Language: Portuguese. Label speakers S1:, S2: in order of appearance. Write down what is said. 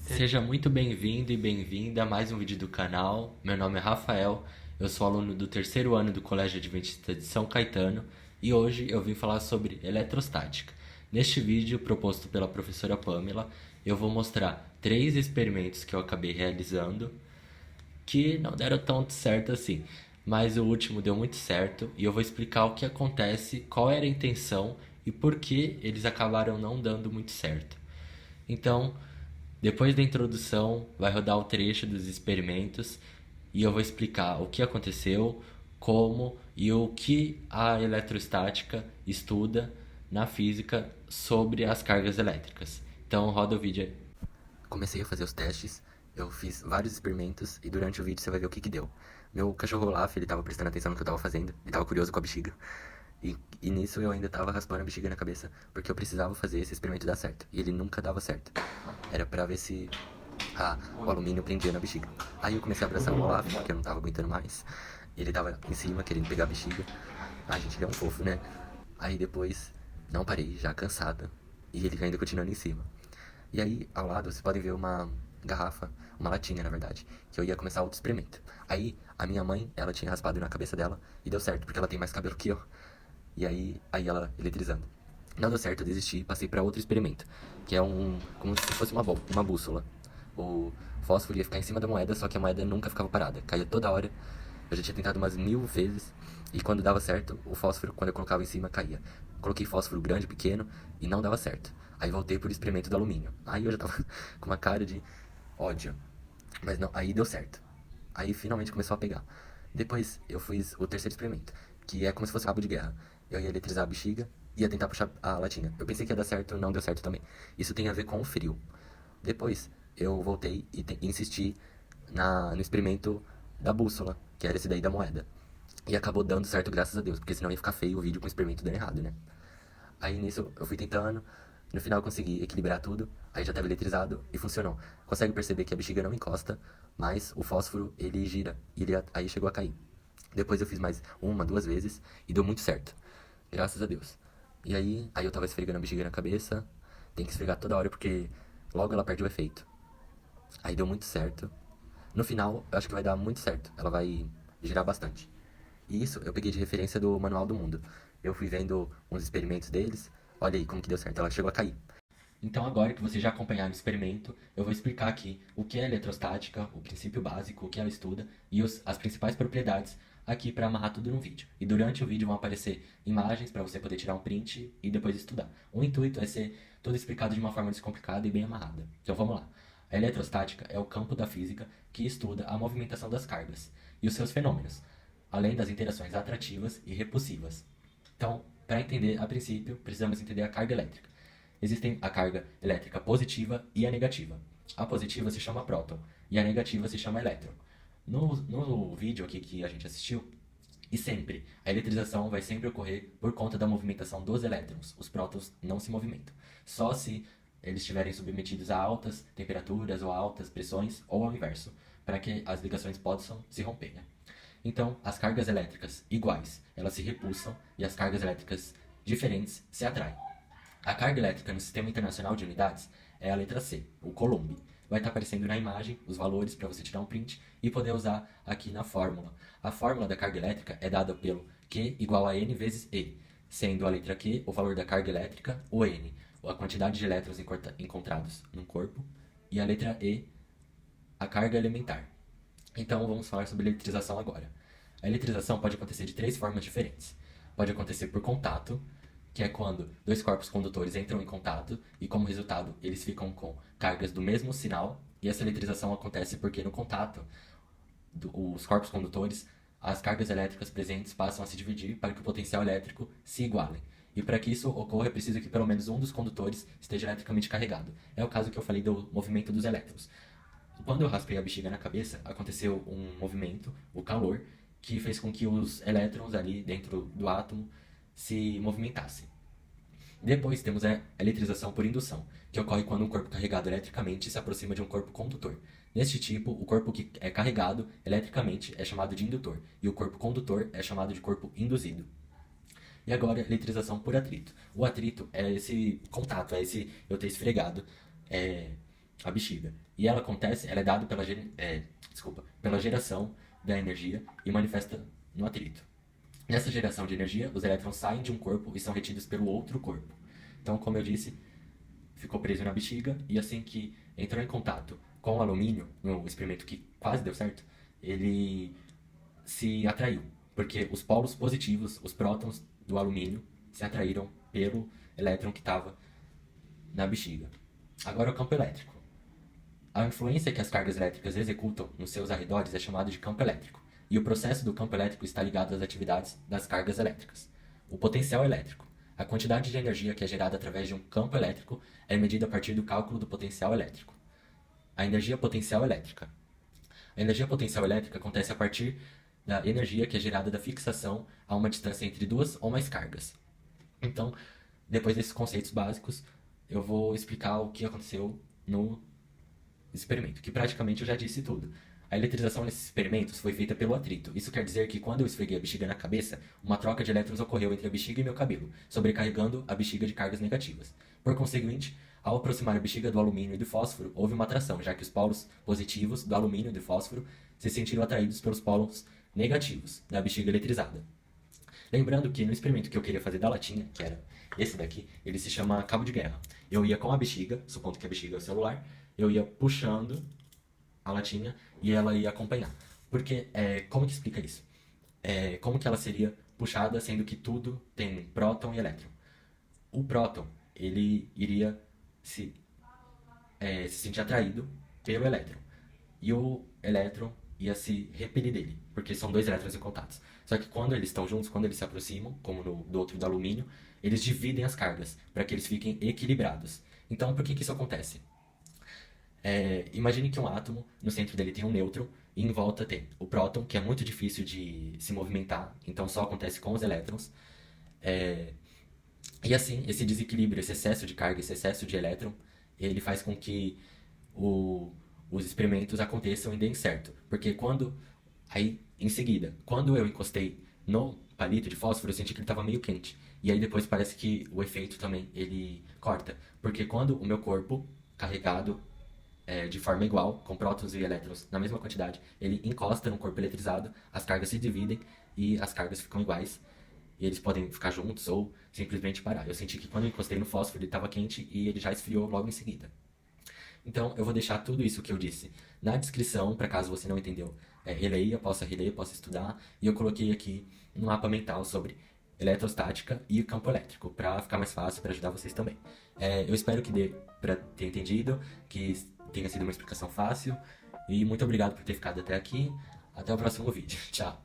S1: Seja muito bem-vindo e bem-vinda a mais um vídeo do canal. Meu nome é Rafael, eu sou aluno do terceiro ano do Colégio Adventista de São Caetano e hoje eu vim falar sobre eletrostática. Neste vídeo, proposto pela professora Pamela, eu vou mostrar 3 experimentos que eu acabei realizando que não deram tanto certo assim, mas o último deu muito certo e eu vou explicar o que acontece, qual era a intenção e por que eles acabaram não dando muito certo. Então, depois da introdução, vai rodar o trecho dos experimentos e eu vou explicar o que aconteceu, como e o que a eletrostática estuda na física sobre as cargas elétricas. Então, roda o vídeo aí. Comecei a fazer os testes, eu fiz vários experimentos e durante o vídeo você vai ver o que deu. Meu cachorro Olaf, ele tava prestando atenção no que eu tava fazendo, ele tava curioso com a bexiga. E nisso eu ainda tava raspando a bexiga na cabeça, porque eu precisava fazer esse experimento dar certo. E ele nunca dava certo. Era pra ver se o alumínio prendia na bexiga. Aí eu comecei a abraçar o Olaf, porque eu não tava aguentando mais. Ele tava em cima, querendo pegar a bexiga. Ai, gente, ele é um fofo, né? Aí depois, não parei, já cansada. E ele ainda continuando em cima. E aí, ao lado, vocês podem ver uma garrafa, uma latinha, na verdade, que eu ia começar outro experimento. Aí, a minha mãe, ela tinha raspado na cabeça dela e deu certo, porque ela tem mais cabelo que eu. E aí ela eletrizando. Não deu certo, eu desisti, passei para outro experimento, que é como se fosse uma bússola. O fósforo ia ficar em cima da moeda, só que a moeda nunca ficava parada, caía toda hora. Eu já tinha tentado umas 1000 vezes, e quando dava certo, o fósforo, quando eu colocava em cima, caía. Coloquei fósforo grande, pequeno, e não dava certo. Aí voltei pro experimento do alumínio. Aí eu já tava com uma cara de ódio. Mas não, aí deu certo. Aí finalmente começou a pegar. Depois eu fiz o terceiro experimento, que é como se fosse um cabo de guerra. Eu ia eletrizar a bexiga, ia tentar puxar a latinha. Eu pensei que ia dar certo, não deu certo também. Isso tem a ver com o frio. Depois eu voltei e insisti no experimento da bússola, que era esse daí da moeda. E acabou dando certo, graças a Deus, porque senão ia ficar feio o vídeo com o experimento dando errado, né? Aí nisso eu fui tentando, no final eu consegui equilibrar tudo, aí já estava eletrizado e funcionou. Consegue perceber que a bexiga não encosta, mas o fósforo ele gira e aí chegou a cair. Depois eu fiz mais uma, 2 vezes e deu muito certo, graças a Deus. E aí eu tava esfregando a bexiga na cabeça, tem que esfregar toda hora porque logo ela perde o efeito. Aí deu muito certo. No final, eu acho que vai dar muito certo, ela vai girar bastante. E isso eu peguei de referência do Manual do Mundo. Eu fui vendo uns experimentos deles, olha aí como que deu certo, ela chegou a cair. Então agora que vocês já acompanharam o experimento, eu vou explicar aqui o que é eletrostática, o princípio básico, o que ela estuda e as principais propriedades aqui para amarrar tudo num vídeo. E durante o vídeo vão aparecer imagens para você poder tirar um print e depois estudar. O intuito é ser tudo explicado de uma forma descomplicada e bem amarrada. Então vamos lá. A eletrostática é o campo da física que estuda a movimentação das cargas e os seus fenômenos, além das interações atrativas e repulsivas. Então, para entender, a princípio, precisamos entender a carga elétrica. Existem a carga elétrica positiva e a negativa. A positiva se chama próton e a negativa se chama elétron. No vídeo aqui que a gente assistiu, e sempre, a eletrização vai sempre ocorrer por conta da movimentação dos elétrons. Os prótons não se movimentam. Só se eles estiverem submetidos a altas temperaturas ou a altas pressões, ou ao inverso, para que as ligações possam se romper. Né? Então, as cargas elétricas iguais, elas se repulsam e as cargas elétricas diferentes se atraem. A carga elétrica no Sistema Internacional de Unidades é a letra C, o Coulomb. Vai estar aparecendo na imagem os valores para você tirar um print e poder usar aqui na fórmula. A fórmula da carga elétrica é dada pelo Q igual a N vezes E, sendo a letra Q o valor da carga elétrica, o N, a quantidade de elétrons encontrados no corpo, e a letra E, a carga elementar. Então vamos falar sobre eletrização agora. A eletrização pode acontecer de 3 formas diferentes. Pode acontecer por contato, que é quando 2 corpos condutores entram em contato e, como resultado, eles ficam com cargas do mesmo sinal. E essa eletrização acontece porque no contato, os corpos condutores, as cargas elétricas presentes passam a se dividir para que o potencial elétrico se iguale. E para que isso ocorra, é preciso que pelo menos um dos condutores esteja eletricamente carregado. É o caso que eu falei do movimento dos elétrons. Quando eu raspei a bexiga na cabeça, aconteceu um movimento, o calor, que fez com que os elétrons ali dentro do átomo se movimentassem. Depois temos a eletrização por indução, que ocorre quando um corpo carregado eletricamente se aproxima de um corpo condutor. Neste tipo, o corpo que é carregado eletricamente é chamado de indutor, e o corpo condutor é chamado de corpo induzido. E agora, eletrização por atrito. O atrito é esse contato, é esse eu ter esfregado a bexiga. E ela acontece, ela é dada pela geração da energia e manifesta no atrito. Nessa geração de energia, os elétrons saem de um corpo e são retidos pelo outro corpo. Então, como eu disse, ficou preso na bexiga e assim que entrou em contato com o alumínio, no experimento que quase deu certo, ele se atraiu, porque os polos positivos, os prótons do alumínio, se atraíram pelo elétron que estava na bexiga. Agora o campo elétrico. A influência que as cargas elétricas executam nos seus arredores é chamada de campo elétrico, e o processo do campo elétrico está ligado às atividades das cargas elétricas. O potencial elétrico. A quantidade de energia que é gerada através de um campo elétrico é medida a partir do cálculo do potencial elétrico. A energia potencial elétrica. A energia potencial elétrica acontece a partir da energia que é gerada da fixação a uma distância entre duas ou mais cargas. Então, depois desses conceitos básicos, eu vou explicar o que aconteceu no experimento, que praticamente eu já disse tudo. A eletrização nesses experimentos foi feita pelo atrito. Isso quer dizer que quando eu esfreguei a bexiga na cabeça, uma troca de elétrons ocorreu entre a bexiga e meu cabelo, sobrecarregando a bexiga de cargas negativas. Por conseguinte, ao aproximar a bexiga do alumínio e do fósforo, houve uma atração, já que os polos positivos do alumínio e do fósforo se sentiram atraídos pelos polos negativos da bexiga eletrizada. Lembrando que no experimento que eu queria fazer da latinha, que era esse daqui, ele se chama cabo de guerra. Eu ia com a bexiga, supondo que a bexiga é o celular, eu ia puxando a latinha e ela ia acompanhar. Porque, como que explica isso? Como que ela seria puxada, sendo que tudo tem próton e elétron? O próton, ele iria se sentir atraído pelo elétron. E o elétron ia se repelir dele, porque são dois elétrons em contato. Só que quando eles estão juntos, quando eles se aproximam, como do outro do alumínio, eles dividem as cargas para que eles fiquem equilibrados. Então, por que isso acontece? Imagine que um átomo, no centro dele tem um nêutron e em volta tem o próton, que é muito difícil de se movimentar, então só acontece com os elétrons. E assim, esse desequilíbrio, esse excesso de carga, esse excesso de elétron, ele faz com que os experimentos aconteçam e deem certo. Porque aí, em seguida, quando eu encostei no palito de fósforo, eu senti que ele estava meio quente. E aí depois parece que o efeito também, ele corta. Porque quando o meu corpo, carregado de forma igual, com prótons e elétrons na mesma quantidade, ele encosta no corpo eletrizado, as cargas se dividem e as cargas ficam iguais. E eles podem ficar juntos ou simplesmente parar. Eu senti que quando eu encostei no fósforo, ele estava quente e ele já esfriou logo em seguida. Então, eu vou deixar tudo isso que eu disse na descrição, para caso você não entendeu, releia, possa reler, possa estudar. E eu coloquei aqui um mapa mental sobre eletrostática e campo elétrico, para ficar mais fácil, para ajudar vocês também. Eu espero que dê para ter entendido, que tenha sido uma explicação fácil. E muito obrigado por ter ficado até aqui. Até o próximo vídeo. Tchau!